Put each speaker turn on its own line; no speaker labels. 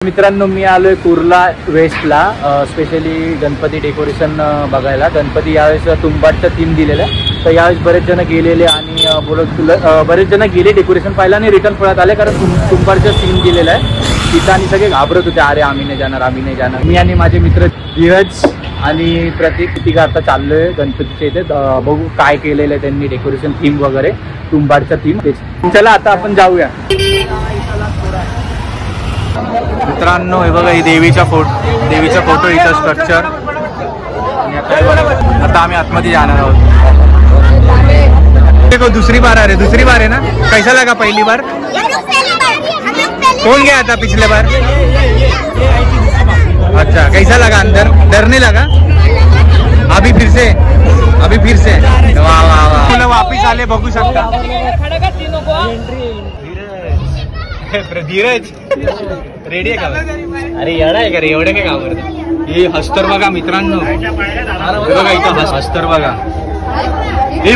मित्रांनो, मी आलोय Kurla वेस्टला specially Ganpati decoration बघायला। गणपती यावेळेस तुंबाडचा थीम दिलेला आहे, तर यावेळेस बरेच जण गेलेले आणि बरेच जण गेले डेकोरेशन पाहिला आणि रिटर्न पळत आले, कारण तुंबाडचा थीम दिलेला आहे तिथं आणि सगळे घाबरत होते, अरे आम्ही नाही जाणार आम्ही नाही जाणार। मी आणि माझे मित्र धीरज आणि प्रतीक तिघं आता चाललोय गणपतीच्या इथे, बघू काय केलेलं आहे त्यांनी डेकोरेशन थीम वगैरे, तुंबाडचा थीम तेच। चला आता आपण जाऊया। मित्रांनो हे बघा, ही देवीचा फोटो इथं स्ट्रक्चर, आता आम्ही आतमध्ये जाणार आहोत। देखो दूसरी बार है ना, कैसा लगा पहली बार? कौन गया था पिछले बार? अच्छा, कैसा लगा अंदर? डर नहीं लगा? अभी फिर से वाह वाह वाह, वापिस आले बघू शकता। धीरज रेडी आहे का? अरे येडा आहे का रे, एवढे काय घाबरत? हे हस्तर बघा मित्रांनो, बघा इथं हस्तर बघा, हे